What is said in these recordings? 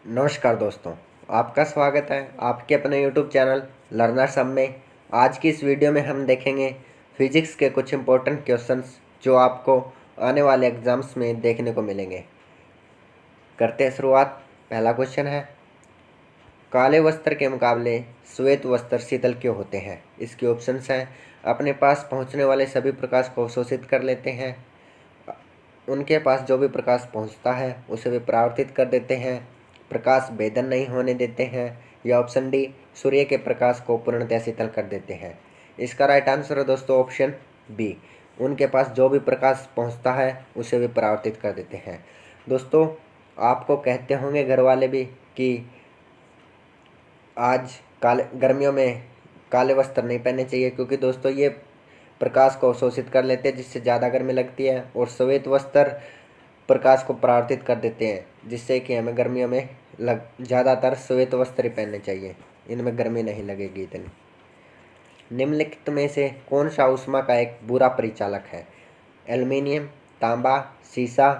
नमस्कार दोस्तों, आपका स्वागत है आपके अपने YouTube चैनल लर्नर सब में। आज की इस वीडियो में हम देखेंगे फिजिक्स के कुछ इम्पोर्टेंट क्वेश्चंस जो आपको आने वाले एग्जाम्स में देखने को मिलेंगे। करते हैं शुरुआत। पहला क्वेश्चन है, काले वस्त्र के मुकाबले श्वेत वस्त्र शीतल क्यों होते हैं? इसके ऑप्शंस हैं, अपने पास पहुंचने वाले सभी प्रकाश को अवशोषित कर लेते हैं, उनके पास जो भी प्रकाश पहुंचता है उसे वे परावर्तित कर देते हैं, प्रकाश भेदन नहीं होने देते हैं, या ऑप्शन डी, सूर्य के प्रकाश को पूर्णतः शीतल कर देते हैं। इसका राइट आंसर है दोस्तों ऑप्शन बी, उनके पास जो भी प्रकाश पहुंचता है उसे वे परावर्तित कर देते हैं। दोस्तों, आपको कहते होंगे घर वाले भी कि आज काले गर्मियों में काले वस्त्र नहीं पहनने चाहिए, क्योंकि दोस्तों ये प्रकाश को अवशोषित कर लेते हैं जिससे ज़्यादा गर्मी लगती है, और श्वेत वस्त्र प्रकाश को परावर्तित कर देते हैं जिससे कि हमें गर्मियों में ज़्यादातर श्वेत वस्त्र ही पहनने चाहिए, इनमें गर्मी नहीं लगेगी इतनी। निम्नलिखित में से कौन सा ऊष्मा का एक बुरा परिचालक है? एल्युमिनियम, तांबा, सीसा,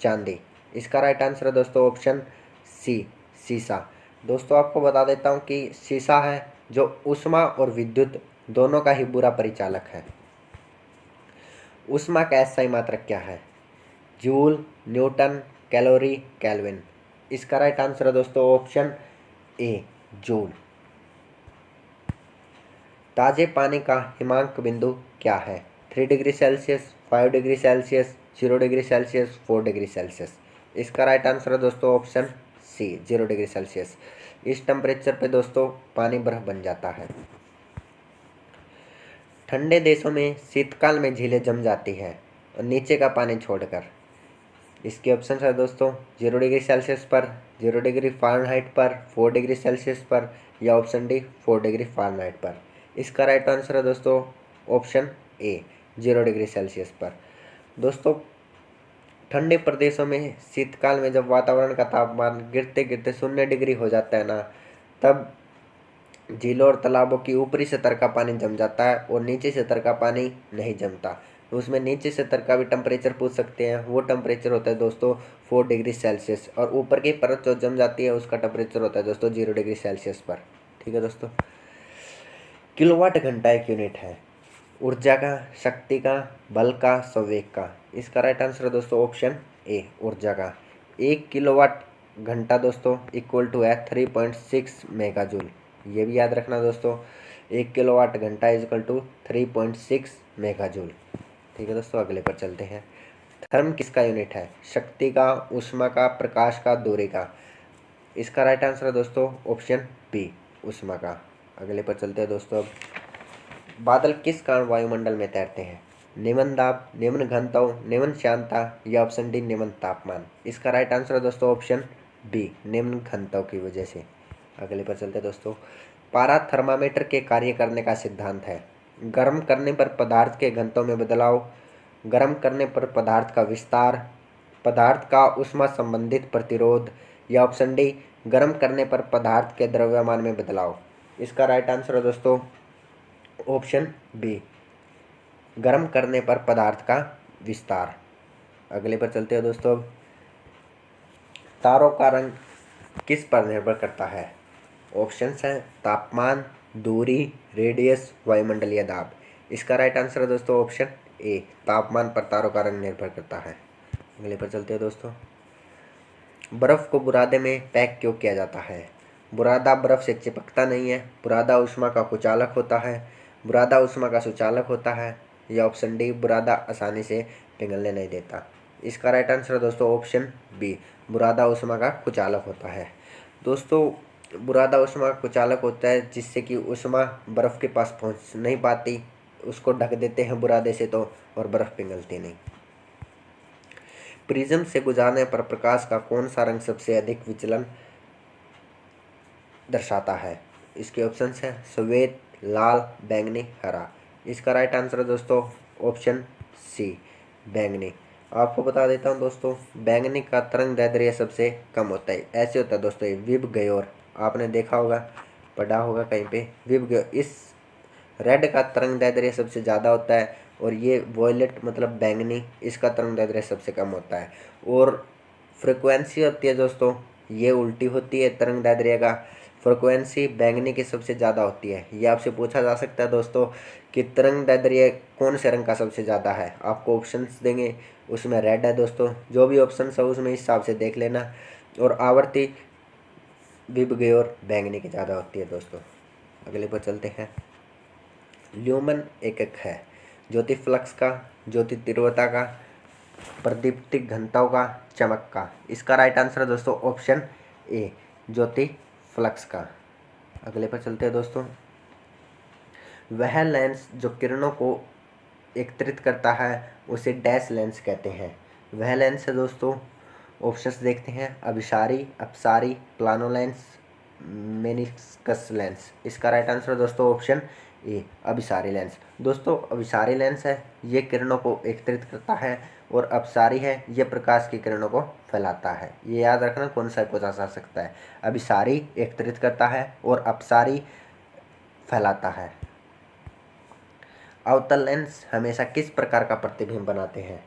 चांदी। इसका राइट आंसर है दोस्तों ऑप्शन सी, सीसा। दोस्तों, आपको बता देता हूँ कि सीसा है जो ऊष्मा और विद्युत दोनों का ही बुरा परिचालक है। ऊष्मा का SI मात्रक क्या है? Joule, Newton, calorie, kelvin. इसका राइट आंसर है दोस्तों ऑप्शन ए, जूल। ताजे पानी का हिमांक बिंदु क्या है? 3 degree Celsius, 5 degree Celsius, 0 degree Celsius, 4 degree Celsius. इसका राइट आंसर है दोस्तों ऑप्शन सी, 0 डिग्री सेल्सियस। इस टेम्परेचर पे दोस्तों पानी बर्फ बन जाता है। ठंडे देशों में शीतकाल में झीलें जम जाती है और नीचे का पानी छोड़कर। इसके ऑप्शन है दोस्तों 0 डिग्री सेल्सियस पर, 0 डिग्री फ़ारेनहाइट पर, 4 डिग्री सेल्सियस पर, या ऑप्शन डी 4 डिग्री फ़ारेनहाइट पर। इसका राइट आंसर है दोस्तों ऑप्शन ए, 0 डिग्री सेल्सियस पर। दोस्तों, ठंडे प्रदेशों में शीतकाल में जब वातावरण का तापमान गिरते गिरते 0 डिग्री हो जाता है ना, तब झीलों और तालाबों की ऊपरी सतह का पानी जम जाता है और नीचे सतह का पानी नहीं जमता। तो उसमें नीचे सतह का भी टेम्परेचर पूछ सकते हैं, वो टेम्परेचर होता है दोस्तों 4 डिग्री सेल्सियस, और ऊपर की परत जो जम जाती है उसका टेम्परेचर होता है दोस्तों 0 डिग्री सेल्सियस पर। ठीक है दोस्तों। किलोवाट घंटा एक यूनिट है ऊर्जा का, शक्ति का, बल का, संवेग का। इसका राइट आंसर है दोस्तों ऑप्शन ए, ऊर्जा का। 1 किलोवाट घंटा दोस्तों इक्वल टू है 3.6 मेगाजूल। ये भी याद रखना दोस्तों, 1 किलोवाट घंटा इज इक्वल टू 3.6 मेगाजूल। ठीक है दोस्तों, अगले पर चलते हैं। थर्म किसका यूनिट है? शक्ति का, ऊष्मा का, प्रकाश का, दूरी का। इसका राइट आंसर है दोस्तों ऑप्शन बी, ऊष्मा का। अगले पर चलते हैं दोस्तों। बादल किस कारण वायुमंडल में तैरते हैं? निम्न दाब, निम्न घनत्व, निम्न श्यानता, या ऑप्शन डी निम्न तापमान। इसका राइट आंसर है दोस्तों ऑप्शन बी, निम्न घनत्व की वजह से। अगले पर चलते हैं दोस्तों। पारा थर्मामीटर के कार्य करने का सिद्धांत है। गर्म करने पर पदार्थ के घनत्व में बदलाव, गर्म करने पर पदार्थ का विस्तार, पदार्थ का ऊष्मा संबंधित प्रतिरोध, या ऑप्शन डी गर्म करने पर पदार्थ के द्रव्यमान में बदलाव। इसका राइट आंसर है दोस्तों ऑप्शन बी, गर्म करने पर पदार्थ का विस्तार। अगले पर चलते हैं दोस्तों। तारों का रंग किस पर निर्भर करता है? ऑप्शंस हैं तापमान, दूरी, रेडियस, वायुमंडलीय दाब। इसका राइट आंसर है दोस्तों ऑप्शन ए, तापमान पर तारों का रंग निर्भर करता है। अगले पर चलते हैं दोस्तों। बर्फ को बुरादे में पैक क्यों किया जाता है? बुरादा बर्फ से चिपकता नहीं है, बुरादा ऊष्मा का कुचालक होता है, बुरादा ऊष्मा का सुचालक होता है, या ऑप्शन डी बुरादा आसानी से पिघलने नहीं देता। इसका राइट आंसर है दोस्तों ऑप्शन बी, बुरादा ऊष्मा का कुचालक होता है। दोस्तों, बुरादा ऊष्मा का कुचालक होता है जिससे कि ऊष्मा बर्फ़ के पास पहुंच नहीं पाती, उसको ढक देते हैं बुरादे से तो, और बर्फ़ पिघलती नहीं। प्रिज्म से गुजारने पर प्रकाश का कौन सा रंग सबसे अधिक विचलन दर्शाता है? इसके ऑप्शंस हैं श्वेत, लाल, बैंगनी, हरा। इसका राइट आंसर है दोस्तों ऑप्शन सी, बैंगनी। आपको बता देता हूँ दोस्तों, बैंगनी का तरंग दैर्ध्य सबसे कम होता है। ऐसे होता है दोस्तों, ये विब गयोर, आपने देखा होगा, पढ़ा होगा कहीं पे, विब गयोर। इस रेड का तरंग दैर्ध्य सबसे ज़्यादा होता है, और ये वॉयलेट मतलब बैंगनी, इसका तरंग दैर्ध्य सबसे कम होता है। और फ्रिक्वेंसी होती है दोस्तों ये उल्टी होती है तरंग दैर्ध्य का। फ्रिक्वेंसी बैंगनी की सबसे ज़्यादा होती है। ये आपसे पूछा जा सकता है दोस्तों कि तरंग दैर्ध्य कौन से रंग का सबसे ज़्यादा है। आपको ऑप्शंस देंगे, उसमें रेड है दोस्तों। जो भी ऑप्शन है उसमें इस हिसाब से देख लेना। और आवर्ती विबग्योर और बैंगनी की ज़्यादा होती है दोस्तों। अगले पर चलते हैं। ल्यूमन एकक है ज्योति फ्लक्स का, ज्योति तीव्रता का, प्रदीप्ति घनताओं का, चमक का। इसका राइट आंसर है दोस्तों ऑप्शन ए, ज्योति फ्लक्स का। अगले पर चलते हैं दोस्तों। वह लेंस जो किरणों को एकत्रित करता है उसे डैश लेंस कहते हैं। वह लेंस है दोस्तों, ऑप्शंस देखते हैं। अभिसारी, अपसारी, प्लानो लेंस, मेनिस्कस लेंस। इसका राइट आंसर है दोस्तों ऑप्शन ए, अभिसारी लेंस। दोस्तों अभिसारी लेंस है ये किरणों को एकत्रित करता है, और अपसारी है ये प्रकाश की किरणों को फैलाता है। ये याद रखना, कौन सा पूछा जा सकता है। अभिसारी एकत्रित करता है और अपसारी फैलाता है। अवतल लेंस हमेशा किस प्रकार का प्रतिबिंब बनाते हैं।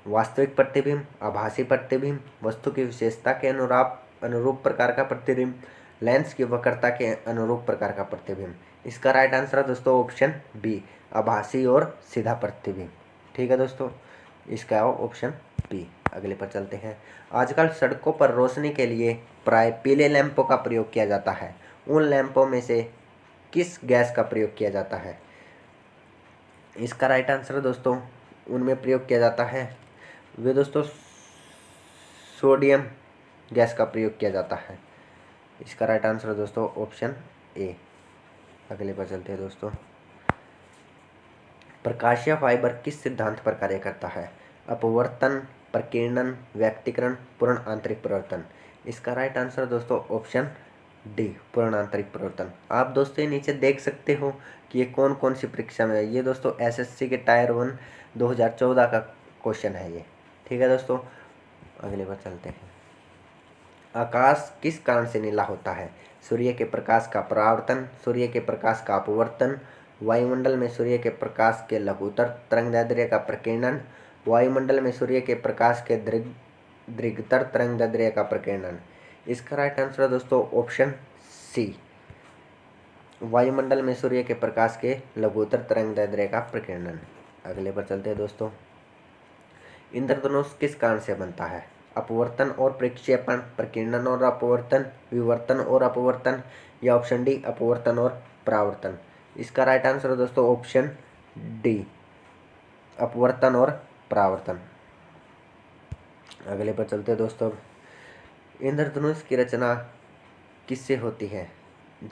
वास्तविक प्रतिबिंब, आभासी प्रतिबिंब, वस्तु की विशेषता के अनुरूप प्रकार का प्रतिबिंब, लेंस की वक्रता के अनुरूप प्रकार का प्रतिबिंब। इसका राइट आंसर है दोस्तों ऑप्शन बी, आभासी और सीधा प्रतिबिंब। ठीक है दोस्तों, इसका ऑप्शन बी। अगले पर चलते हैं। आजकल सड़कों पर रोशनी के लिए प्राय पीले लैंपों का प्रयोग किया जाता है। उन लैंपों में से किस गैस का प्रयोग किया जाता है। इसका राइट आंसर है दोस्तों, उनमें प्रयोग किया जाता है वे दोस्तों सोडियम गैस का प्रयोग किया जाता है। इसका राइट आंसर है दोस्तों ऑप्शन ए। अगले पर चलते हैं दोस्तों। प्रकाशीय फाइबर किस सिद्धांत पर कार्य करता है। अपवर्तन, प्रकीर्णन, व्यक्तीकरण, पूर्ण आंतरिक परिवर्तन। इसका राइट आंसर है दोस्तों ऑप्शन डी, पूर्ण आंतरिक परिवर्तन। आप दोस्तों ये नीचे देख सकते हो कि ये कौन कौन सी परीक्षा में है। ये दोस्तों एसएससी के टायर 1 2014 का क्वेश्चन है ये। ठीक है दोस्तों, अगले पर चलते हैं। आकाश किस कारण से नीला होता है। सूर्य के प्रकाश का परावर्तन, सूर्य के प्रकाश का अपवर्तन, वायुमंडल में सूर्य के प्रकाश के लघुतर तरंगदैर्ध्य का प्रकीर्णन, वायुमंडल में सूर्य के प्रकाश के दीर्घतर तरंगदैर्ध्य का प्रकीर्णन। इसका राइट आंसर है दोस्तों ऑप्शन सी, वायुमंडल में सूर्य के प्रकाश के लघुतर तरंगदैर्ध्य का प्रकीर्णन। अगले पर चलते हैं दोस्तों। इंद्रधनुष किस कारण से बनता है। अपवर्तन और प्रक्षेपण, प्रकीर्णन और अपवर्तन, विवर्तन और अपवर्तन, या ऑप्शन डी अपवर्तन और परावर्तन। इसका राइट आंसर है दोस्तों ऑप्शन डी, अपवर्तन और परावर्तन। अगले पर चलते हैं दोस्तों। इंद्रधनुष की रचना किससे होती है।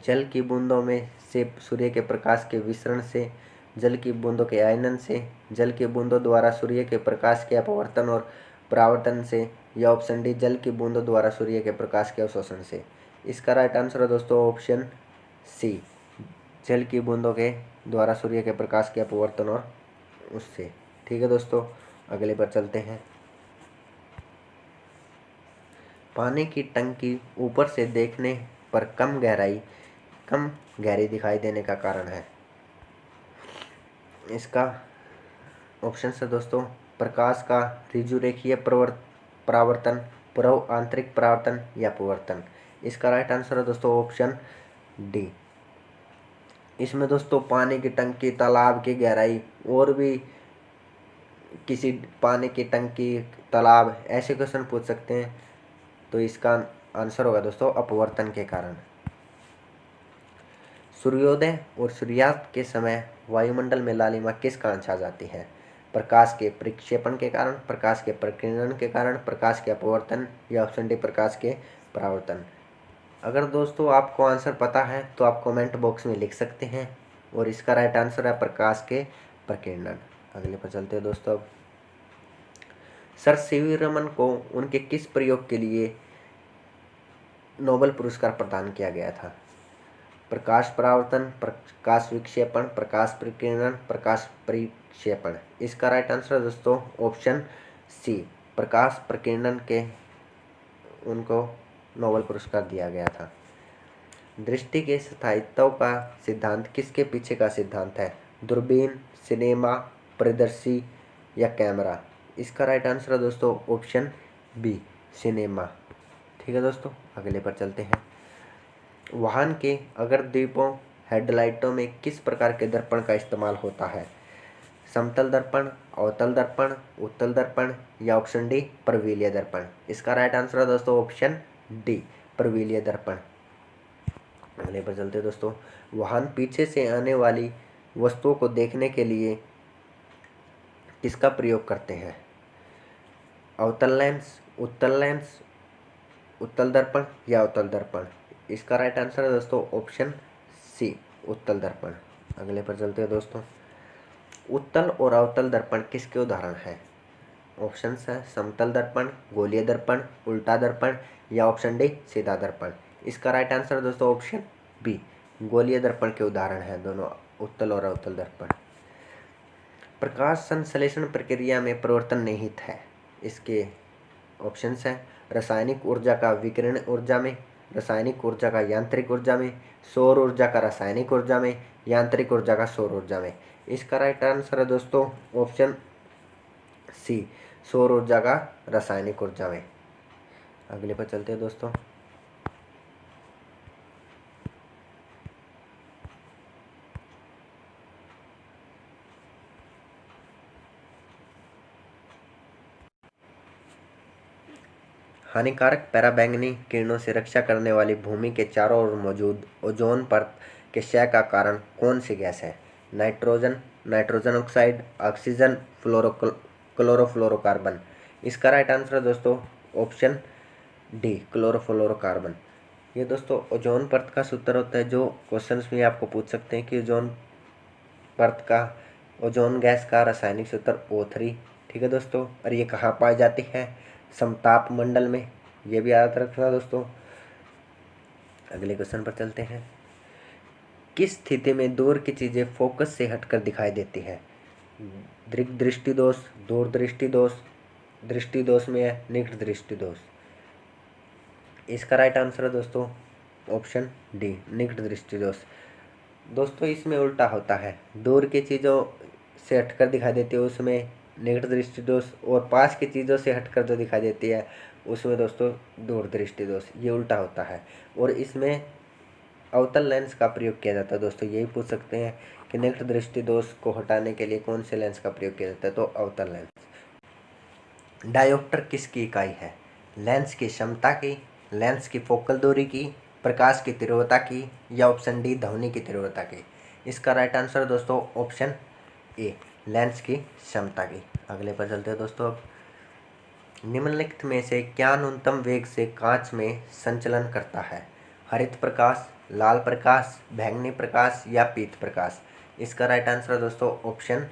जल की बूंदों में से सूर्य के प्रकाश के विसरण से, जल की बूंदों के आयनन से, जल की बूंदों द्वारा सूर्य के प्रकाश के अपवर्तन और परावर्तन से, या ऑप्शन डी जल की बूंदों द्वारा सूर्य के प्रकाश के अवशोषण से। इसका राइट आंसर है दोस्तों ऑप्शन सी, जल की बूंदों के द्वारा सूर्य के प्रकाश के अपवर्तन और उससे। ठीक है दोस्तों, अगले पर चलते हैं। पानी की टंकी ऊपर से देखने पर कम गहरी दिखाई देने का कारण है। इसका ऑप्शन है दोस्तों प्रकाश का ऋजुरेखीय परावर्तन, पूर्व आंतरिक परावर्तन, या अपवर्तन। इसका राइट आंसर है दोस्तों ऑप्शन डी। इसमें दोस्तों पानी की टंकी, तालाब की गहराई, और भी किसी पानी की टंकी, तालाब, ऐसे क्वेश्चन पूछ सकते हैं। तो इसका आंसर होगा दोस्तों अपवर्तन के कारण। सूर्योदय और सूर्यास्त के समय वायुमंडल में लालिमा किस कारण छा जाती है। प्रकाश के प्रक्षेपण के कारण, प्रकाश के प्रकीर्णन के कारण, प्रकाश के अपवर्तन, या ऑप्शन डी प्रकाश के परावर्तन। अगर दोस्तों आपको आंसर पता है तो आप कमेंट बॉक्स में लिख सकते हैं, और इसका राइट आंसर है प्रकाश के प्रकीर्णन। अगले पर चलते हैं दोस्तों। सर सीवी रमन को उनके किस प्रयोग के लिए नोबेल पुरस्कार प्रदान किया गया था। प्रकाश परावर्तन, प्रकाश विक्षेपण, प्रकाश प्रकीर्णन, प्रकाश परिक्षेपण। इसका राइट आंसर है दोस्तों ऑप्शन सी, प्रकाश प्रकीर्णन के उनको नोबेल पुरस्कार दिया गया था। दृष्टि के स्थायित्व का सिद्धांत किसके पीछे का सिद्धांत है। दूरबीन, सिनेमा, परिदर्शी, या कैमरा। इसका राइट आंसर है दोस्तों ऑप्शन बी, सिनेमा। ठीक है दोस्तों, अगले पर चलते हैं। वाहन के अगर दीपों हेडलाइटों में किस प्रकार के दर्पण का इस्तेमाल होता है? समतल दर्पण, अवतल दर्पण, उत्तल दर्पण या ऑप्शन डी परवीलीय दर्पण। इसका राइट आंसर है दोस्तों ऑप्शन डी परवीलीय दर्पण। अगले पर चलते हैं दोस्तों। वाहन पीछे से आने वाली वस्तुओं को देखने के लिए किसका प्रयोग करते हैं? अवतल लेंस, उत्तल लेंस, उत्तल दर्पण या अवतल दर्पण। इसका राइट आंसर है दोस्तों ऑप्शन सी उत्तल दर्पण। अगले पर चलते हैं दोस्तों। उत्तल और अवतल दर्पण किसके उदाहरण हैं? ऑप्शन है समतल दर्पण, गोलीय दर्पण, उल्टा दर्पण या ऑप्शन डी सीधा दर्पण। इसका राइट आंसर दोस्तों ऑप्शन बी गोलीय दर्पण के उदाहरण हैं दोनों, उत्तल और अवतल दर्पण। प्रकाश संश्लेषण प्रक्रिया में परिवर्तन निहित है। इसके ऑप्शंस हैं रासायनिक ऊर्जा का विकिरण ऊर्जा में, रासायनिक ऊर्जा का यांत्रिक ऊर्जा में, सौर ऊर्जा का रासायनिक ऊर्जा में, यांत्रिक ऊर्जा का सौर ऊर्जा में। इसका राइट आंसर है दोस्तों ऑप्शन सी सौर ऊर्जा का रासायनिक ऊर्जा में। अगले पर चलते हैं दोस्तों। हानिकारक पराबैंगनी किरणों से रक्षा करने वाली भूमि के चारों ओर मौजूद ओजोन परत के क्षय का कारण कौन सी गैस है? Nitrogen, nitrogen oxide, oxygen, chlorofluorocarbon. इसका राइट आंसर है दोस्तों ऑप्शन डी क्लोरोफ्लोरोकार्बन। ये दोस्तों ओजोन परत का सूत्र होता है, जो क्वेश्चंस में आपको पूछ सकते हैं कि ओजोन परत का, ओजोन गैस का रासायनिक सूत्र O3। ठीक है दोस्तों, और ये कहाँ पाई जाती है? समताप मंडल में। ये भी याद रखना दोस्तों। अगले क्वेश्चन पर चलते हैं। किस स्थिति में दूर की चीजें फोकस से हटकर दिखाई देती है? दृष्टि दोष, दूर दृष्टि दोष, दृष्टि दोष में है निकट दृष्टि दोष। इसका राइट आंसर है दोस्तों ऑप्शन डी निकट दृष्टि दोष। दोस्तों इसमें उल्टा होता है, दूर की चीज़ों से हटकर दिखाई देती है उसमें निकट दृष्टि दोष, और पास की चीज़ों से हटकर जो दिखाई देती है उसमें दोस्तों दूर दृष्टि दोष। ये उल्टा होता है, और इसमें अवतल लेंस का प्रयोग किया जाता है। दोस्तों यही पूछ सकते हैं कि निकट दृष्टि दोष को हटाने के लिए कौन से लेंस का प्रयोग किया जाता है, तो अवतल लेंस। डायोप्टर किसकी इकाई है? लेंस की क्षमता की, लेंस की फोकल दूरी की, प्रकाश की तीव्रता की या ऑप्शन डी ध्वनि की तीव्रता की। इसका राइट आंसर दोस्तों ऑप्शन ए लेंस की क्षमता की। अगले पर चलते हैं दोस्तों। निम्नलिखित में से क्या न्यूनतम वेग से कांच में संचलन करता है? हरित प्रकाश, लाल प्रकाश, बैंगनी प्रकाश या पीत प्रकाश। इसका राइट आंसर है दोस्तों ऑप्शन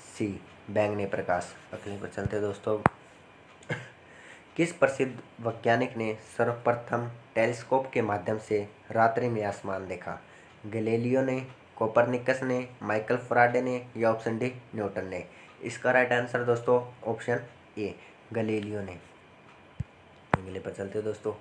सी बैंगनी प्रकाश। अगले पर चलते हैं दोस्तों। किस प्रसिद्ध वैज्ञानिक ने सर्वप्रथम टेलीस्कोप के माध्यम से रात्रि में आसमान देखा? गैलीलियो ने, कोपरनिकस ने, माइकल फैराडे ने या ऑप्शन डी न्यूटन ने। इसका राइट आंसर दोस्तों ऑप्शन ए गैलीलियो ने। अगले पर चलते दोस्तों।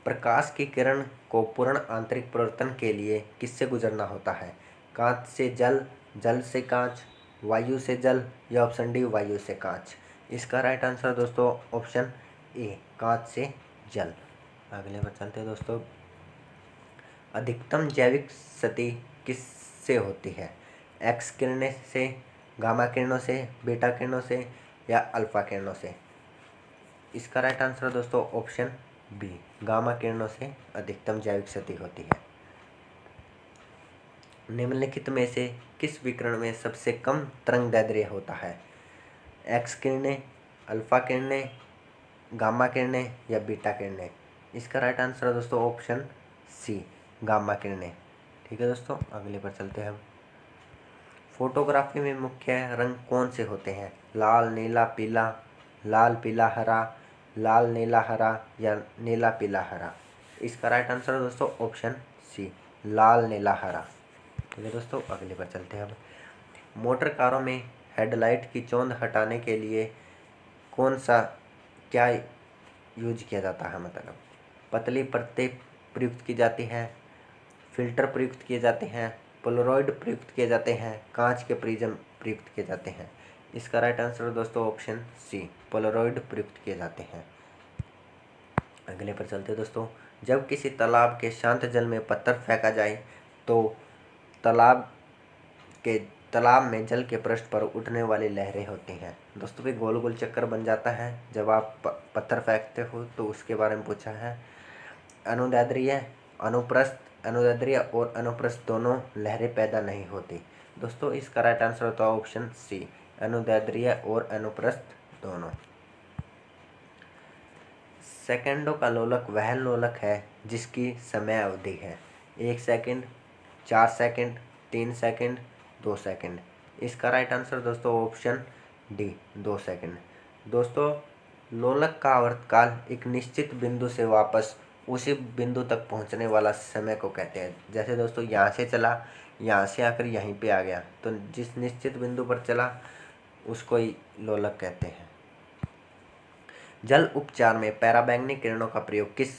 प्रकाश की किरण को पूर्ण आंतरिक परिवर्तन के लिए किससे गुजरना होता है? कांच से जल, जल से कांच, वायु से जल या ऑप्शन डी वायु से कांच। इसका राइट आंसर दोस्तों ऑप्शन ए कांच से जल। अगले पर चलते दोस्तों। अधिकतम जैविक क्षति किससे होती है? एक्स किरणें से, गामा किरणों से, बीटा किरणों से या अल्फा किरणों से। इसका राइट आंसर दोस्तों ऑप्शन बी गामा किरणों से अधिकतम जैविक क्षति होती है। निम्नलिखित में से किस विकिरण में सबसे कम तरंगदैर्ध्य होता है? एक्स किरणें, अल्फा किरणें, गामा किरणें या बीटा किरणें। इसका राइट आंसर है दोस्तों ऑप्शन सी गामा किरणें। ठीक है दोस्तों, अगले पर चलते हैं। फोटोग्राफी में मुख्य रंग कौन से होते हैं? लाल, नीला, पीला, लाल पीला हरा, लाल नीला हरा या नीला पीला हरा। इसका राइट आंसर है दोस्तों ऑप्शन सी लाल नीला हरा। ठीक है दोस्तों, अगले पर चलते हैं। अब मोटर कारों में हेडलाइट की चौंध हटाने के लिए कौन सा क्या यूज किया जाता है? मतलब पतली परतें प्रयुक्त की जाती हैं, फिल्टर प्रयुक्त किए जाते हैं, पोलरॉइड प्रयुक्त किए जाते हैं, कांच के प्रिज्म प्रयुक्त किए जाते हैं। इसका राइट आंसर दोस्तों ऑप्शन सी पोलरॉइड प्रयुक्त किए जाते हैं। अगले पर चलते हैं दोस्तों। जब किसी तालाब के शांत जल में पत्थर फेंका जाए तो तालाब तालाब में जल के पृष्ठ पर उठने वाली लहरें होती हैं। दोस्तों भी गोल गोल चक्कर बन जाता है जब आप पत्थर फेंकते हो, तो उसके बारे में पूछा है। अनुदैर्ध्य अनुदैर्ध्य और अनुप्रस्थ दोनों लहरें पैदा नहीं होती। दोस्तों इसका राइट आंसर होता है ऑप्शन सी, अनुदैर्ध्य और अनुप्रस्थ दोनों। सेकंडों का लोलक वह लोलक है जिसकी समय अवधि है 1 सेकंड, 4 सेकंड, 3 सेकंड, 2 सेकंड। इसका राइट आंसर दोस्तों ऑप्शन डी, 2 सेकंड। दोस्तों लोलक का आवर्तकाल एक निश्चित बिंदु से वापस उसी बिंदु तक पहुंचने वाला समय को कहते हैं। जैसे दोस्तों यहाँ से चला, यहाँ से आकर यहीं पे आ गया, तो जिस निश्चित बिंदु पर चला उसको ही लोलक कहते हैं। जल उपचार में पराबैंगनी किरणों का प्रयोग किस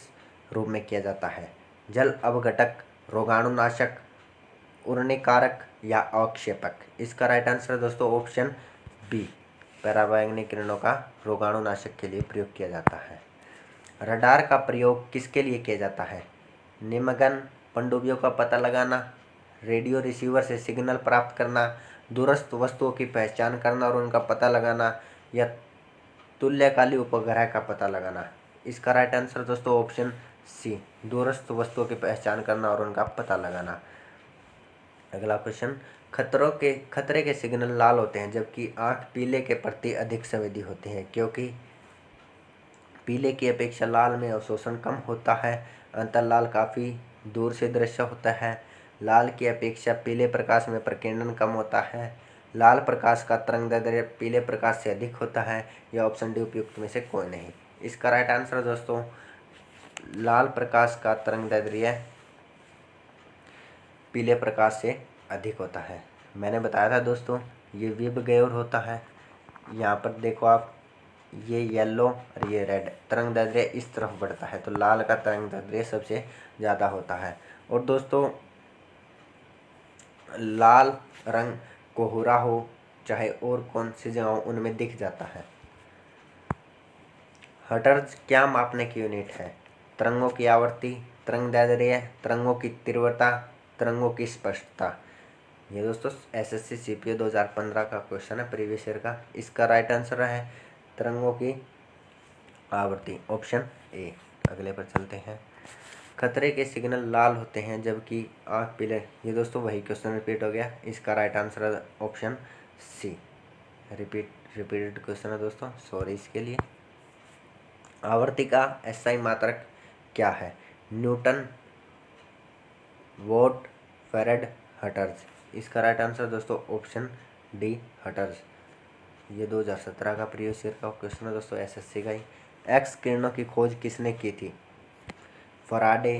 रूप में किया जाता है? जल अपघटक, रोगाणुनाशक, उर्नेकारक या अवक्षेपक। इसका राइट आंसर दोस्तों ऑप्शन बी, पराबैंगनी किरणों का रोगाणुनाशक के लिए प्रयोग किया जाता है। रडार का प्रयोग किसके लिए किया जाता है? निमग्न पनडुब्बियों का पता लगाना, रेडियो रिसीवर से सिग्नल प्राप्त करना, दूरस्थ वस्तुओं की पहचान करना और उनका पता लगाना, या तुल्यकाली उपग्रह का पता लगाना। इसका राइट आंसर दोस्तों ऑप्शन सी, दूरस्थ वस्तुओं की पहचान करना और उनका पता लगाना। अगला क्वेश्चन, खतरे के सिग्नल लाल होते हैं जबकि आंख पीले के प्रति अधिक संवेदी होती है, क्योंकि पीले की अपेक्षा लाल में अवशोषण कम होता है, अंतर्लाल काफ़ी दूर से दृश्य होता है, लाल की अपेक्षा पीले प्रकाश में प्रकीर्णन कम होता है, लाल प्रकाश का तरंगदैर्ध्य पीले प्रकाश से अधिक होता है, या ऑप्शन डी उपयुक्त में से कोई नहीं। इसका राइट आंसर दोस्तों लाल प्रकाश का तरंगदैर्ध्य पीले प्रकाश से अधिक होता है। मैंने बताया था दोस्तों ये विब गैर होता है। यहाँ पर देखो आप, ये येलो और ये रेड, तरंगदैर्ध्य इस तरफ बढ़ता है, तो लाल का तरंगदैर्ध्य सबसे ज़्यादा होता है। और दोस्तों लाल रंग कोहरा हो चाहे और कौन सी जगह उनमें दिख जाता है। हर्ट्ज क्या मापने की यूनिट है? तरंगों की आवृत्ति, तरंगदैर्ध्य, तरंगों की तीव्रता, तरंगों की स्पष्टता। ये दोस्तों एसएससी सीपीओ 2015 का क्वेश्चन है, प्रीवियस ईयर का। इसका राइट आंसर है तरंगों की आवृत्ति, ऑप्शन ए। अगले पर चलते हैं। खतरे के सिग्नल लाल होते हैं जबकि आंख पीले। ये दोस्तों वही क्वेश्चन रिपीट हो गया। इसका राइट आंसर है ऑप्शन सी, रिपीटेड क्वेश्चन है दोस्तों, सॉरी इसके लिए। आवर्ती का एसआई मात्रक क्या है? Newton, vote, फेरेड, hertz. इसका राइट आंसर दोस्तों ऑप्शन डी, हर्ट्ज। ये 2017 का प्रीवियस ईयर का क्वेश्चन है दोस्तों, एसएससी का ही। एक्स किरणों की खोज किसने की थी? Faraday,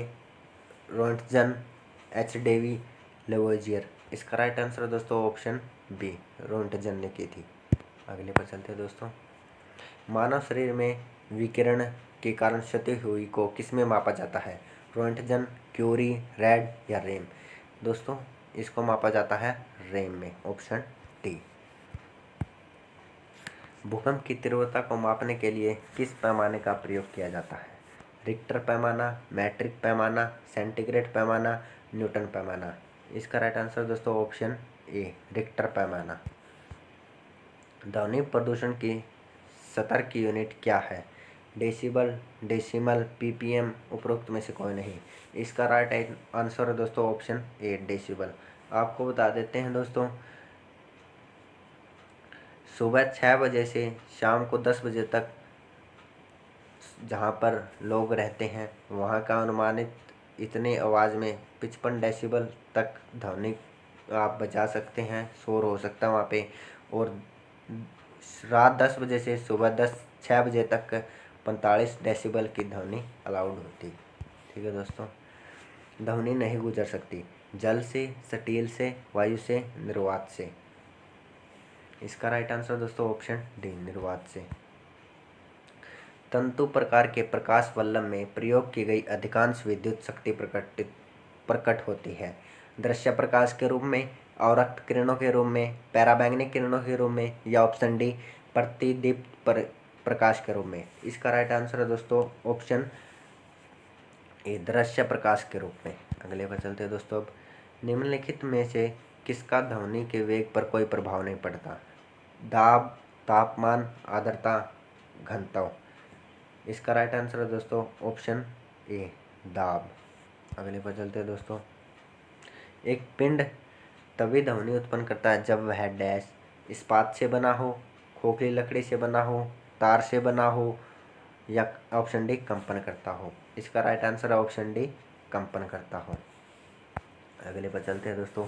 Rontgen, H Davy, Lavoisier. इसका राइट आंसर दोस्तों ऑप्शन बी, रोंटगन ने की थी। अगले पर चलते हैं दोस्तों। मानव शरीर में विकिरण के कारण क्षति हुई को किसमें मापा जाता है? रोंटगन, क्यूरी, रेड या रेम। दोस्तों इसको मापा जाता है रेम में, ऑप्शन डी। भूकंप की तीव्रता को मापने के लिए किस पैमाने का प्रयोग किया जाता है? रिक्टर पैमाना, मैट्रिक पैमाना, सेंटीग्रेड पैमाना, न्यूटन पैमाना। इसका राइट आंसर दोस्तों ऑप्शन ए, रिक्टर पैमाना। ध्वनि प्रदूषण की सतर्क की यूनिट क्या है? डेसिबल, डेसिमल, पीपीएम, उपरोक्त में से कोई नहीं। इसका राइट आंसर है दोस्तों ऑप्शन ए, डेसिबल। आपको बता देते हैं दोस्तों, सुबह 6 बजे से शाम को 10 बजे तक जहाँ पर लोग रहते हैं वहाँ का अनुमानित इतने आवाज़ में 55 डेसिबल तक ध्वनि आप बजा सकते हैं, शोर हो सकता है वहाँ पे। और रात 10 बजे से सुबह 6 बजे तक 45 डेसिबल की ध्वनि अलाउड होती। ठीक है दोस्तों, ध्वनि नहीं गुजर सकती जल से, स्टील से, वायु से, निर्वात से। इसका राइट आंसर दोस्तों ऑप्शन डी, निर्वात से। तंतु प्रकार के प्रकाश वल्लभ में प्रयोग की गई अधिकांश विद्युत शक्ति प्रकट होती है। दृश्य प्रकाश के रूप में, अवरक्त किरणों के रूप में, पराबैंगनी किरणों के रूप में, या ऑप्शन डी, प्रतिदीप्त प्रकाश के रूप में। इसका राइट आंसर है दोस्तों ऑप्शन ये दृश्य प्रकाश के रूप में। अगले पर चलते हैं दोस्तों। अब निम्नलिखित में से किसका ध्वनि के वेग पर कोई प्रभाव नहीं पड़ता? दाब, तापमान, आर्द्रता, घनत्व। इसका राइट आंसर है दोस्तों ऑप्शन ए, दाब। अगले पर चलते हैं दोस्तों। एक पिंड तभी ध्वनि उत्पन्न करता है जब वह डैश इस्पात से बना हो, खोखली लकड़ी से बना हो, तार से बना हो, या ऑप्शन डी कंपन करता हो। इसका राइट आंसर है ऑप्शन डी, कंपन करता हो। अगले पर चलते हैं दोस्तों।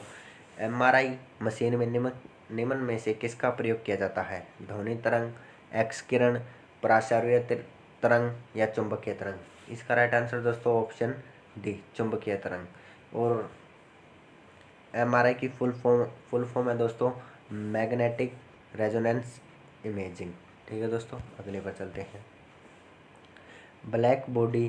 एमआरआई मशीन में निम्न में से किसका प्रयोग किया जाता है? ध्वनि तरंग, एक्स किरण, पराश्रव्य तरंग या चुंबकीय तरंग। इसका राइट आंसर दोस्तों ऑप्शन डी, चुंबकीय तरंग। और एमआरआई की फुल फॉर्म है दोस्तों मैग्नेटिक रेजोनेंस इमेजिंग। ठीक है दोस्तों, अगले पर चलते हैं। ब्लैक बॉडी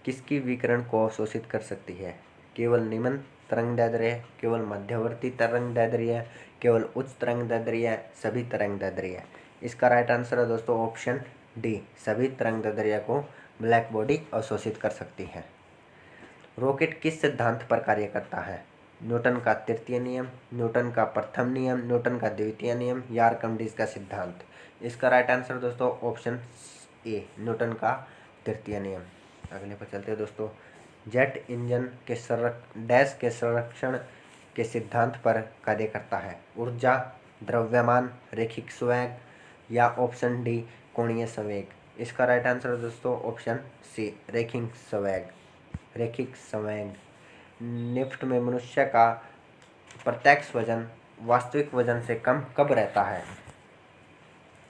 किसकी विकिरण को अवशोषित कर सकती है? केवल निम्न तरंगदैर्ध्य, केवल मध्यवर्ती तरंगदैर्ध्य, केवल उच्च तरंगदैर्ध्य, सभी तरंगदैर्ध्य। इसका राइट आंसर है दोस्तों ऑप्शन डी, सभी तरंगदैर्ध्य को ब्लैक बॉडी अवशोषित कर सकती है। रॉकेट किस सिद्धांत पर कार्य करता है? न्यूटन का तृतीय नियम, न्यूटन का प्रथम नियम, न्यूटन का द्वितीय नियम या आर्किमिडीज का सिद्धांत। इसका राइट आंसर दोस्तों ऑप्शन ए, न्यूटन का तृतीय नियम। अगले पर चलते हैं दोस्तों। जेट इंजन के डैश के संरक्षण के सिद्धांत पर कार्य करता है? ऊर्जा, द्रव्यमान, रैखिक संवेग या ऑप्शन डी कोणीय संवेग। इसका राइट आंसर दोस्तों ऑप्शन सी, रैखिक संवेग। रैखिक संवेग। लिफ्ट में मनुष्य का प्रत्यक्ष वजन वास्तविक वजन से कम कब रहता है?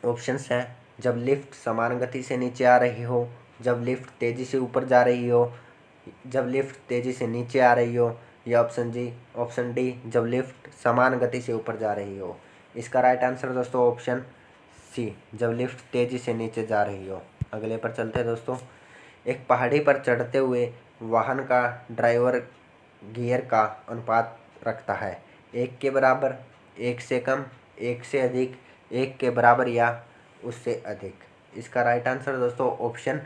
ऑप्शंस हैं जब लिफ्ट समान गति से नीचे आ रही हो, जब लिफ्ट तेजी से ऊपर जा रही हो, जब लिफ्ट तेजी से नीचे आ रही हो, या ऑप्शन डी जब लिफ्ट समान गति से ऊपर जा रही हो। इसका राइट आंसर दोस्तों ऑप्शन सी, जब लिफ्ट तेजी से नीचे जा रही हो। अगले पर चलते हैं दोस्तों। एक पहाड़ी पर चढ़ते हुए वाहन का ड्राइवर गियर का अनुपात रखता है? 1 के बराबर, 1 से कम, 1 से अधिक, 1 के बराबर या उससे अधिक। इसका राइट आंसर दोस्तों ऑप्शन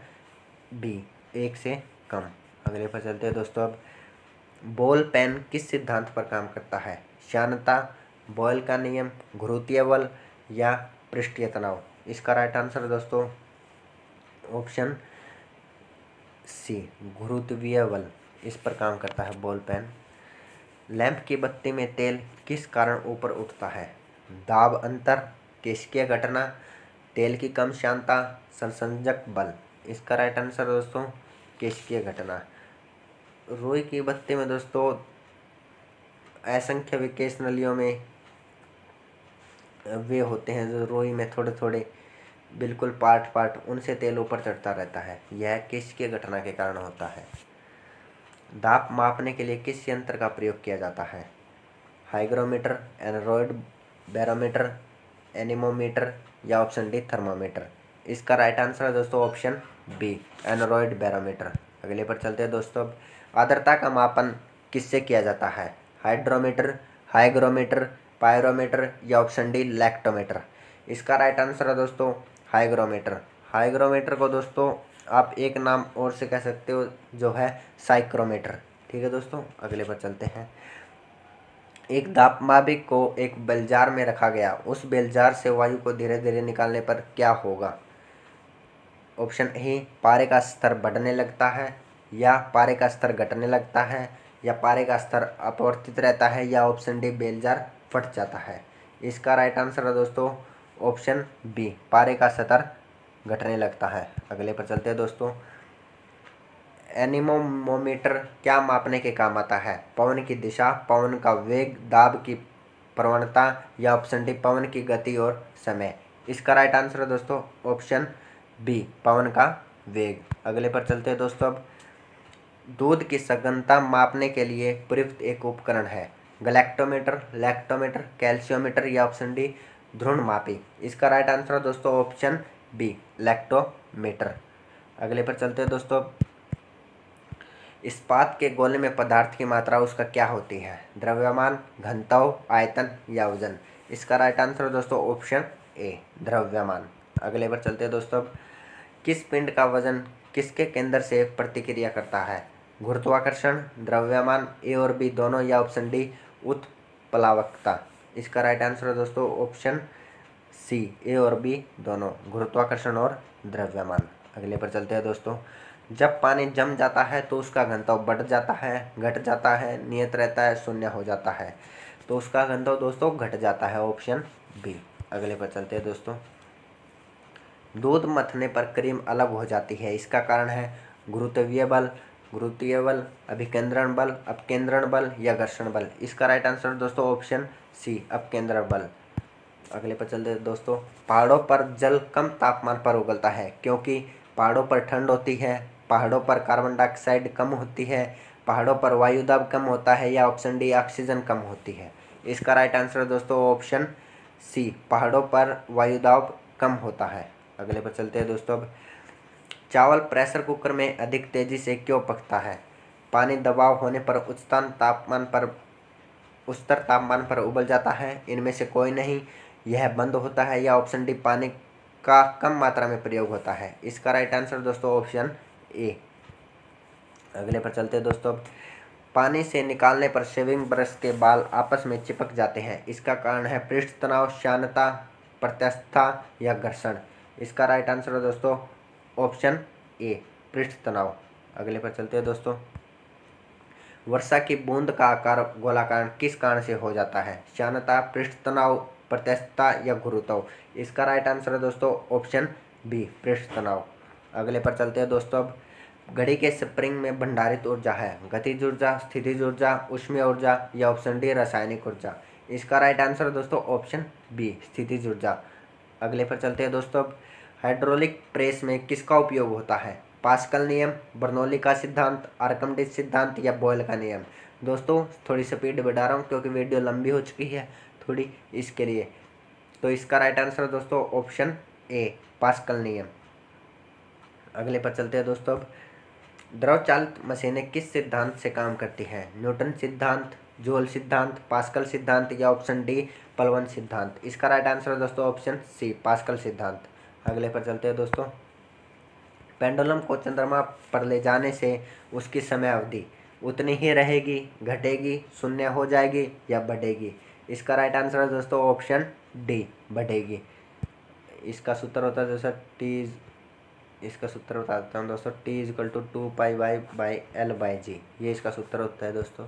बी, 1 से कम। अगले पर चलते हैं दोस्तों। अब बॉल पेन किस सिद्धांत पर काम करता है? श्यानता, बॉयल का नियम, घुरुतीय बल या पृष्ठीय तनाव। इसका राइट आंसर दोस्तों ऑप्शन सी, गुरुत्वीय बल, इस पर काम करता है बॉल पेन। लैंप की बत्ती में तेल किस कारण ऊपर उठता है? दाब अंतर, केशिकीय घटना, तेल की कम श्यानता, संसंजक बल। इसका राइट आंसर दोस्तों केशिकीय घटना। रुई की बत्ती में दोस्तों असंख्य विकेश नलियों में वे होते हैं जो रुई में थोड़े थोड़े बिल्कुल पार्ट उनसे तेल ऊपर चढ़ता रहता है। यह केशिकीय घटना के कारण होता है। दाब मापने के लिए किस यंत्र का प्रयोग किया जाता है? हाइग्रोमीटर, एनोरॉइड बैरोमीटर, एनीमोमीटर या ऑप्शन डी थर्मामीटर। इसका राइट आंसर है दोस्तों ऑप्शन बी, एनोरॉइड बैरोमीटर। अगले पर चलते हैं दोस्तों। आर्द्रता का मापन किससे किया जाता है? हाइड्रोमीटर, हाइग्रोमीटर, पायरोमीटर या ऑप्शन डी लैक्टोमीटर। इसका राइट आंसर है दोस्तों हाइग्रोमीटर। हाइग्रोमीटर को दोस्तों आप एक नाम और से कह सकते हो जो है साइक्रोमीटर। ठीक है दोस्तों, अगले पर चलते हैं। एक दापमापिक को एक बेलजार में रखा गया, उस बेलजार से वायु को धीरे धीरे निकालने पर क्या होगा? ऑप्शन ए, पारे का स्तर बढ़ने लगता है, या पारे का स्तर घटने लगता है, या पारे का स्तर अपवर्तित रहता है, या ऑप्शन डी बेलजार फट जाता है। इसका राइट आंसर है दोस्तों ऑप्शन बी, पारे का स्तर घटने लगता है। अगले पर चलते हैं दोस्तों। एनीमोमीटर क्या मापने के काम आता है? पवन की दिशा, पवन का वेग, दाब की प्रवणता या ऑप्शन डी पवन की गति और समय। इसका राइट आंसर है दोस्तों ऑप्शन बी, पवन का वेग। अगले पर चलते हैं दोस्तों। अब दूध की सघनता मापने के लिए प्रयुक्त एक उपकरण है? गैलेक्टोमीटर, लैक्टोमीटर, कैल्शियोमीटर या ऑप्शन डी ध्रुवमापी। इसका राइट आंसर है दोस्तों ऑप्शन बी, लैक्टोमीटर। अगले पर चलते हैं दोस्तों। इस्पात के गोले में पदार्थ की मात्रा उसका क्या होती है? द्रव्यमान, घनत्व, आयतन या वजन। इसका राइट आंसर दोस्तों ऑप्शन ए, द्रव्यमान। अगले पर चलते हैं दोस्तों। किस पिंड का वजन किसके केंद्र से प्रतिक्रिया करता है? गुरुत्वाकर्षण, द्रव्यमान ए और बी दोनों, या ऑप्शन डी उत्प्लावकता। इसका राइट आंसर है दोस्तों ऑप्शन सी, ए और बी दोनों, गुरुत्वाकर्षण और द्रव्यमान। अगले पर चलते हैं दोस्तों। जब पानी जम जाता है तो उसका घनत्व बढ़ जाता है, घट जाता है, नियत रहता है, शून्य हो जाता है। तो उसका घनत्व दोस्तों घट जाता है, ऑप्शन बी। अगले पर चलते हैं दोस्तों। दूध मथने पर क्रीम अलग हो जाती है, इसका कारण है गुरुत्वीय बल, अभिकेंद्रण बल, अपकेंद्रण बल या घर्षण बल। इसका राइट आंसर दोस्तों ऑप्शन सी, अपकेंद्रण बल। अगले पर चलते हैं दोस्तों। पहाड़ों पर जल कम तापमान पर उगलता है क्योंकि पहाड़ों पर ठंड होती है, पहाड़ों पर कार्बन डाइऑक्साइड कम होती है, पहाड़ों पर वायु दाब कम होता है, या ऑप्शन डी ऑक्सीजन कम होती है। इसका राइट आंसर दोस्तों ऑप्शन सी, पहाड़ों पर वायु दाब कम होता है। अगले पर चलते हैं दोस्तों। अब चावल प्रेशर कुकर में अधिक तेजी से क्यों पकता है? पानी दबाव होने पर उच्चतर तापमान पर उबल जाता है, इनमें से कोई नहीं, यह बंद होता है, या ऑप्शन डी पानी का कम मात्रा में प्रयोग होता है। इसका राइट आंसर दोस्तों ऑप्शन ए। अगले पर चलते हैं दोस्तों। पानी से निकालने पर शेविंग ब्रश के बाल आपस में चिपक जाते हैं, इसका कारण है पृष्ठ तनाव, श्यानता, प्रत्यास्थता या घर्षण। इसका राइट आंसर है दोस्तों ऑप्शन ए, पृष्ठ तनाव। अगले पर चलते हैं दोस्तों। वर्षा की बूंद का आकार गोलाकार किस कारण से हो जाता है? श्यानता, पृष्ठ तनाव, प्रत्यास्थता या गुरुत्व। इसका राइट आंसर है दोस्तों ऑप्शन बी, पृष्ठ तनाव। अगले पर चलते हैं दोस्तों। अब घड़ी के स्प्रिंग में भंडारित ऊर्जा है गतिज ऊर्जा, स्थितिज ऊर्जा, ऊष्मीय ऊर्जा या ऑप्शन डी रासायनिक ऊर्जा। इसका राइट आंसर है दोस्तों ऑप्शन बी, स्थितिज ऊर्जा। अगले पर चलते हैं दोस्तों। हाइड्रोलिक प्रेस में किसका उपयोग होता है? पास्कल नियम, बर्नौली का सिद्धांत, आर्किमिडीज सिद्धांत या बॉयल का नियम। दोस्तों थोड़ी स्पीड बढ़ा रहा हूँ क्योंकि वीडियो लंबी हो चुकी है थोड़ी, इसके लिए। तो इसका राइट आंसर है दोस्तों ऑप्शन ए, पास्कल नियम। अगले पर चलते हैं दोस्तों। द्रव चालित मशीनें किस सिद्धांत से काम करती हैं? न्यूटन सिद्धांत, जूल सिद्धांत, पास्कल सिद्धांत या ऑप्शन डी पलवन सिद्धांत। इसका राइट आंसर है दोस्तों ऑप्शन सी, पास्कल सिद्धांत। अगले पर चलते हैं दोस्तों। पेंडुलम को चंद्रमा पर ले जाने से उसकी समय अवधि उतनी ही रहेगी, घटेगी, शून्य हो जाएगी या बढ़ेगी। इसका राइट आंसर है दोस्तों ऑप्शन डी, बढ़ेगी। इसका सूत्र होता है दोस्तों इसका सूत्र बताता हूँ दोस्तों, T=2πy/L/g। ये इसका सूत्र होता है दोस्तों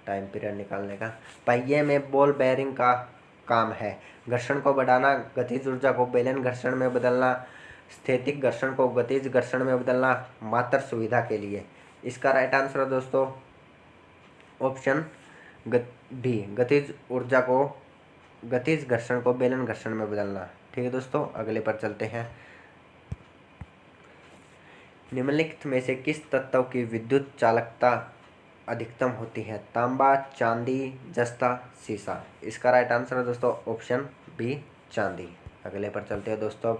टाइम पीरियड निकालने का। पहिए में बॉल बेयरिंग का काम है घर्षण को बढ़ाना, गतिज ऊर्जा को बेलन घर्षण में बदलना, स्थैतिक घर्षण को गतिज घर्षण में बदलना, मात्र सुविधा के लिए। इसका राइट आंसर है दोस्तों ऑप्शन डी, गतिज घर्षण को बेलन घर्षण में बदलना। ठीक है दोस्तों। अगले पर चलते हैं। निम्नलिखित में से किस तत्व की विद्युत चालकता अधिकतम होती है? तांबा, चांदी, जस्ता, सीसा। इसका राइट आंसर है दोस्तों ऑप्शन बी, चांदी। अगले पर चलते हैं दोस्तों।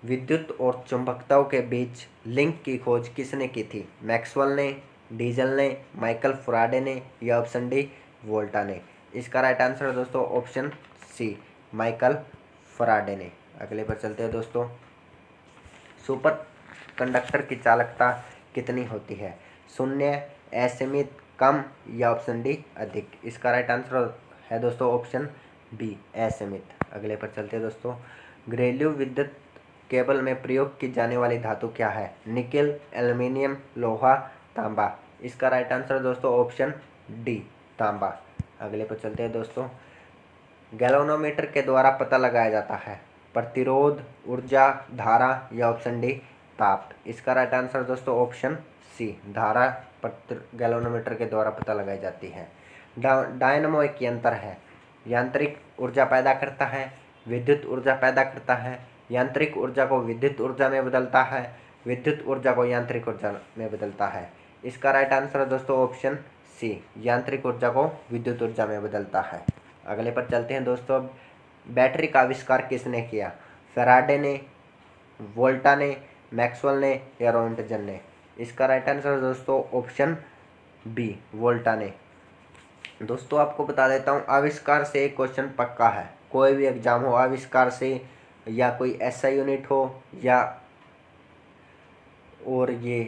विद्युत और चुंबकत्व के बीच लिंक की खोज किसने की थी? मैक्सवेल ने, डीजल ने, माइकल फैराडे ने या ऑप्शन डी वोल्टा ने। इसका राइट आंसर है दोस्तों ऑप्शन सी, माइकल फैराडे ने। अगले पर चलते हैं दोस्तों। सुपर कंडक्टर की चालकता कितनी होती है? शून्य, असीमित, कम या ऑप्शन डी अधिक। इसका राइट आंसर है दोस्तों ऑप्शन बी, असीमित। अगले पर चलते हैं दोस्तों। घरेलू विद्युत केबल में प्रयोग की जाने वाली धातु क्या है? निकेल, एल्युमिनियम, लोहा, तांबा। इसका राइट आंसर है दोस्तों ऑप्शन डी, तांबा। अगले पर चलते हैं दोस्तों। गैल्वेनोमीटर के द्वारा पता लगाया जाता है प्रतिरोध, ऊर्जा, धारा या ऑप्शन डी ताप। इसका राइट आंसर दोस्तों ऑप्शन सी, धारा गैल्वेनोमीटर के द्वारा पता लगाई जाती है। डायनमो एक यंत्र है, यांत्रिक ऊर्जा पैदा करता है, विद्युत ऊर्जा पैदा करता है, यांत्रिक ऊर्जा को विद्युत ऊर्जा में बदलता है, विद्युत ऊर्जा को यांत्रिक ऊर्जा में बदलता है। इसका राइट आंसर है दोस्तों ऑप्शन सी, यांत्रिक ऊर्जा को विद्युत ऊर्जा में बदलता है। अगले पर चलते हैं दोस्तों। बैटरी का आविष्कार किसने किया? फैराडे ने, वोल्टा ने, मैक्सवेल ने या रोंटजन ने। इसका राइट आंसर दोस्तों ऑप्शन बी, वोल्टा ने। दोस्तों आपको बता देता हूँ, आविष्कार से एक क्वेश्चन पक्का है, कोई भी एग्जाम हो, आविष्कार से या कोई ऐसा यूनिट हो या और ये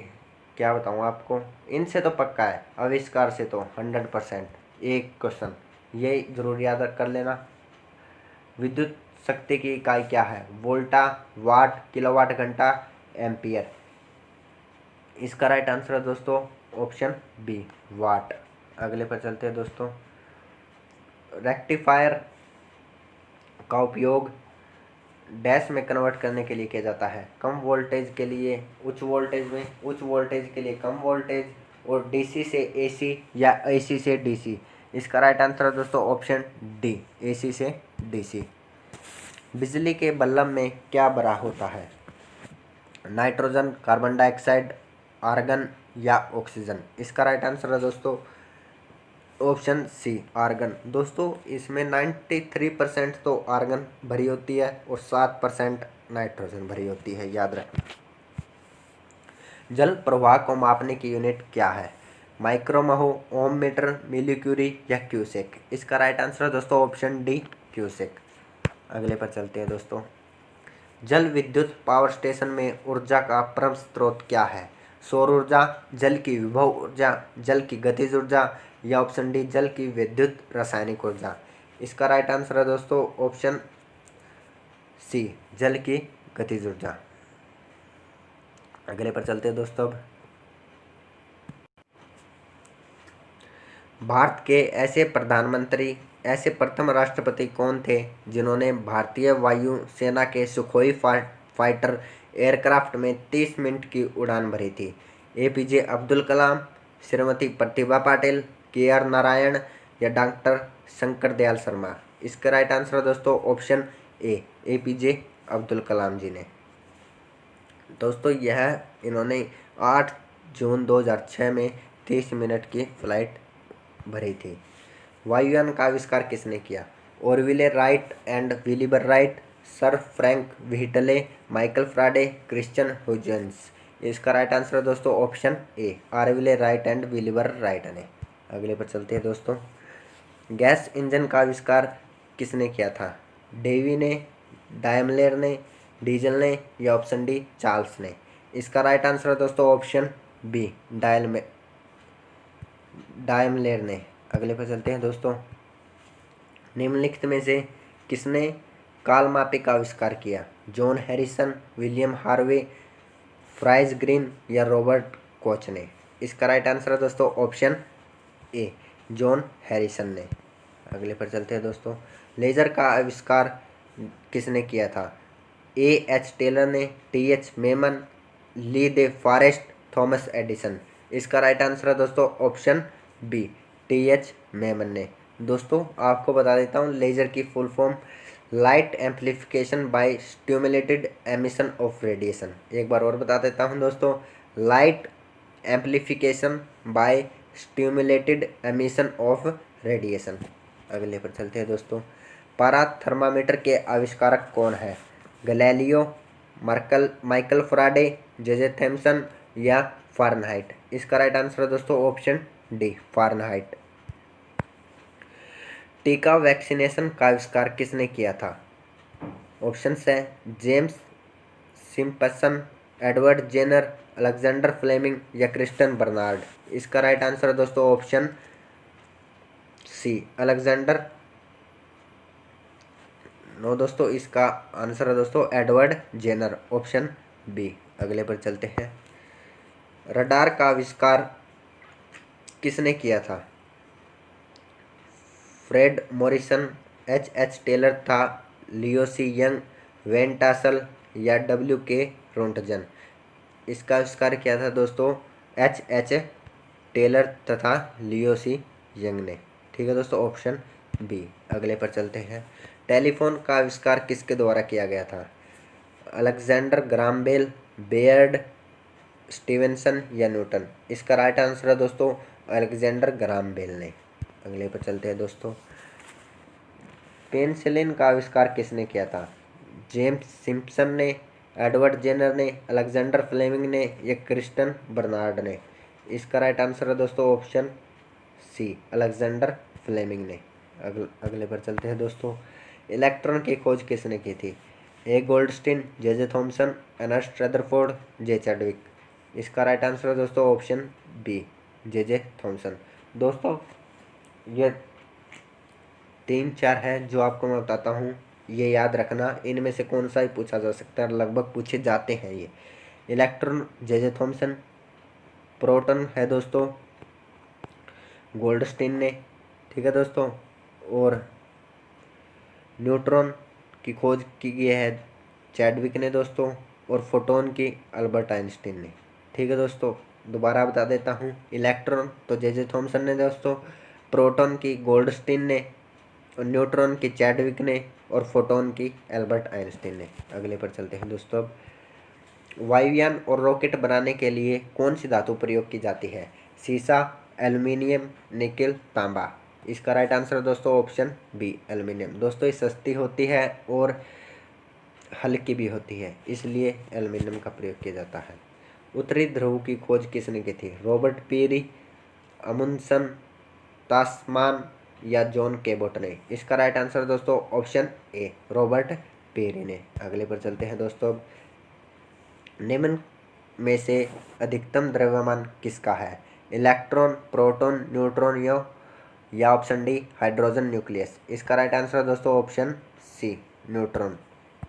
क्या बताऊँ आपको, इनसे तो पक्का है, आविष्कार से तो 100%। एक क्वेश्चन ये जरूर याद कर लेना। विद्युत शक्ति की इकाई क्या है? वोल्टा, वाट, किलोवाट घंटा, एम्पियर। इसका राइट आंसर है दोस्तों ऑप्शन बी, वाट। अगले पर चलते हैं दोस्तों। रेक्टिफायर का उपयोग डैश में कन्वर्ट करने के लिए किया जाता है? कम वोल्टेज के लिए उच्च वोल्टेज में, उच्च वोल्टेज के लिए कम वोल्टेज, और डीसी से एसी या एसी से डीसी। इसका राइट आंसर है दोस्तों ऑप्शन डी, एसी से डीसी। बिजली के बल्ब में क्या भरा होता है? नाइट्रोजन, कार्बन डाइऑक्साइड, आर्गन या ऑक्सीजन। इसका राइट आंसर है दोस्तों ऑप्शन सी, आर्गन। दोस्तों इसमें 93% तो आर्गन भरी होती है और 7% नाइट्रोजन भरी होती है, याद रखें। जल प्रवाह को मापने की यूनिट क्या है? माइक्रोमहो, ओम मीटर, मिलीक्यूरी या क्यूसेक। इसका राइट आंसर है दोस्तों ऑप्शन डी, क्यूसेक। अगले पर चलते हैं दोस्तों। जल विद्युत पावर स्टेशन में ऊर्जा का परम स्रोत क्या है? सौर ऊर्जा, जल की विभव ऊर्जा, जल की गतिज ऊर्जा या ऑप्शन डी, जल की विद्युत रासायनिक ऊर्जा। इसका राइट आंसर है दोस्तों ऑप्शन सी, जल की गतिज ऊर्जा। अगले पर चलते हैं दोस्तों। अब भारत के ऐसे प्रथम राष्ट्रपति कौन थे जिन्होंने भारतीय वायु सेना के सुखोई फाइटर एयरक्राफ्ट में 30 मिनट की उड़ान भरी थी? एपीजे अब्दुल कलाम, श्रीमती प्रतिभा पाटिल, केआर नारायण या डॉक्टर शंकर दयाल शर्मा। इसका राइट आंसर है दोस्तों ऑप्शन ए, एपीजे अब्दुल कलाम जी ने। दोस्तों इन्होंने 8 जून 2006 में 30 मिनट की फ्लाइट भरी थी। वायुयान का आविष्कार किसने किया? Orville Wright and Wilbur Wright, sir Frank Whittle, Michael Faraday, Christian Huygens. इसका राइट आंसर है दोस्तों option A, Orville Wright and Wilbur Wright ने। अगले पर चलते हैं दोस्तों। गैस इंजन का आविष्कार किसने किया था? डेवी ने, डायमलर ने, डीजल ने या ऑप्शन डी, चार्ल्स ने। इसका राइट आंसर है दोस्तों ऑप्शन बी, डायमलर ने। अगले पर चलते हैं दोस्तों। निम्नलिखित में से किसने कालमापी का आविष्कार किया? John Harrison, William Harvey, fries green या रॉबर्ट कोच ने। इसका राइट आंसर है दोस्तों ऑप्शन ए, जॉन हैरिसन ने। अगले पर चलते हैं दोस्तों। लेजर का आविष्कार किसने किया था? ए एच टेलर ने, T H Maiman, Lee de Forest, Thomas Edison. इसका राइट आंसर है दोस्तों option B, T H Maiman ने। दोस्तों आपको बता देता हूँ लेजर की full form light amplification by stimulated emission of radiation. एक बार और बता देता हूँ दोस्तों, light amplification by stimulated emission of radiation. अगले पर चलते हैं दोस्तों। पारा थर्मामीटर के आविष्कारक कौन है? Galileo, Michael Faraday, J Thomson या फ़ारेनहाइट। इसका राइट आंसर है दोस्तों ऑप्शन डी, फ़ारेनहाइट। टीका वैक्सीनेशन का आविष्कार किसने किया था? ऑप्शंस है James Simpson, Edward Jenner, Alexander Fleming या क्रिस्टन बर्नार्ड। इसका राइट आंसर है दोस्तों ऑप्शन सी, अलेक्जेंडर। नो दोस्तों, इसका आंसर है दोस्तों एडवर्ड जेनर, ऑप्शन बी। अगले पर चलते हैं। रडार का आविष्कार किसने किया था? Fred Morrison, H H Taylor था, Leo C Young, Wayne Tassel या डब्ल्यू के रोंटजन। इसका आविष्कार किया था दोस्तों एच एच टेलर तथा लियो सी यंग ने। ठीक है दोस्तों, ऑप्शन बी। अगले पर चलते हैं। टेलीफोन का आविष्कार किसके द्वारा किया गया था? Alexander Graham Bell, Baird, Stevenson या न्यूटन। इसका राइट आंसर है दोस्तों अलेक्जेंडर ग्राहम बेल ने। अगले पर चलते हैं दोस्तों। पेनिसिलिन का आविष्कार किसने किया था? जेम्स सिम्पसन ने, एडवर्ड जेनर ने, अलेक्जेंडर फ्लेमिंग ने या क्रिस्टन बर्नार्ड ने। इसका राइट आंसर है दोस्तों ऑप्शन सी, अलेक्जेंडर फ्लेमिंग ने। अगले पर चलते हैं दोस्तों। इलेक्ट्रॉन की खोज किसने की थी? A Goldstein, J Thomson, Ernest Rutherford, J Chadwick. इसका राइट आंसर है दोस्तों ऑप्शन बी, जे थॉमसन। दोस्तों ये 3-4 है जो आपको मैं बताता हूँ, ये याद रखना, इनमें से कौन सा ही पूछा जा सकता है, लगभग पूछे जाते हैं ये। इलेक्ट्रॉन जे थॉमसन, प्रोटॉन है दोस्तों गोल्डस्टीन ने, ठीक है दोस्तों, और न्यूट्रॉन की खोज की गई है चैडविक ने दोस्तों, और फोटोन की अल्बर्ट आइंस्टीन ने, ठीक है दोस्तों। दोबारा बता देता हूँ, इलेक्ट्रॉन तो जे थॉमसन ने दोस्तों, प्रोटॉन की गोल्डस्टीन ने, और न्यूट्रॉन की चैडविक ने, और फोटोन की एल्बर्ट आइंस्टीन ने। अगले पर चलते हैं दोस्तों। अब वायुयान और रॉकेट बनाने के लिए कौन सी धातु प्रयोग की जाती है? सीसा, एल्युमिनियम, निकेल, तांबा। इसका राइट आंसर है दोस्तों ऑप्शन बी, एल्युमिनियम। दोस्तों ये सस्ती होती है और हल्की भी होती है, इसलिए एल्युमिनियम का प्रयोग किया जाता है। उत्तरी ध्रुव की खोज किसने की थी? रॉबर्ट पीरी, अमुंडसन, तास्मान या जॉन केबोट ने। इसका राइट आंसर दोस्तों ऑप्शन ए, रॉबर्ट पेरी ने। अगले पर चलते हैं दोस्तों। निम्न में से अधिकतम द्रव्यमान किसका है? इलेक्ट्रॉन, प्रोटॉन, न्यूट्रॉन या ऑप्शन डी हाइड्रोजन न्यूक्लियस। इसका राइट आंसर है दोस्तों ऑप्शन सी, न्यूट्रॉन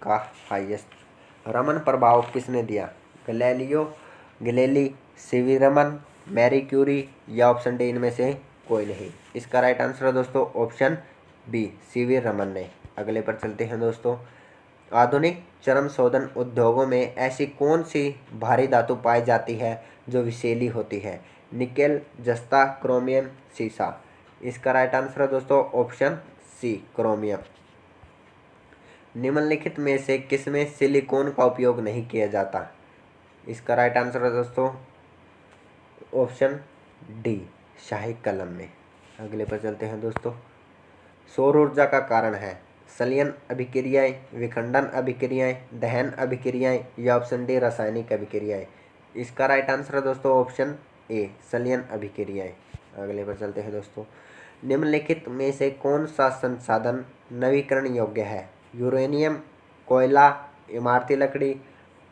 का हाईएस्ट। रमन प्रभाव किसने दिया? Galileo Galilei, CV Raman, Marie Curie या ऑप्शन डी इनमें से कोई नहीं। इसका राइट आंसर है दोस्तों ऑप्शन बी, सीवी रमन ने। अगले पर चलते हैं दोस्तों। आधुनिक चर्म शोधन उद्योगों में ऐसी कौन सी भारी धातु पाई जाती है जो विषैली होती है? निकेल, जस्ता, क्रोमियम, सीसा। इसका राइट आंसर है दोस्तों ऑप्शन सी, क्रोमियम। निम्नलिखित में से किसमें सिलिकॉन का उपयोग नहीं किया जाता? इसका राइट आंसर है दोस्तों ऑप्शन डी, शाही कलम में। अगले पर चलते हैं दोस्तों। सौर ऊर्जा का कारण है संलयन अभिक्रियाएं, विखंडन अभिक्रियाएं, दहन अभिक्रियाएं या ऑप्शन डी रासायनिक अभिक्रियाएं। इसका राइट आंसर है दोस्तों ऑप्शन ए, संलयन अभिक्रियाएं। अगले पर चलते हैं दोस्तों। निम्नलिखित में से कौन सा संसाधन नवीकरण योग्य है? यूरेनियम, कोयला, इमारती लकड़ी,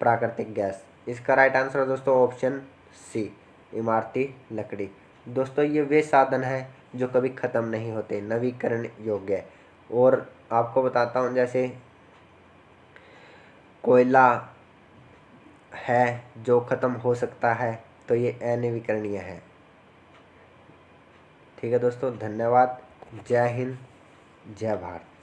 प्राकृतिक गैस। इसका राइट आंसर है दोस्तों ऑप्शन सी, इमारती लकड़ी। दोस्तों ये वे साधन हैं जो कभी ख़त्म नहीं होते, नवीकरण योग्य। और आपको बताता हूँ, जैसे कोयला है जो ख़त्म हो सकता है, तो ये अनवीकरणीय है। ठीक है दोस्तों, धन्यवाद। जय हिंद, जय भारत।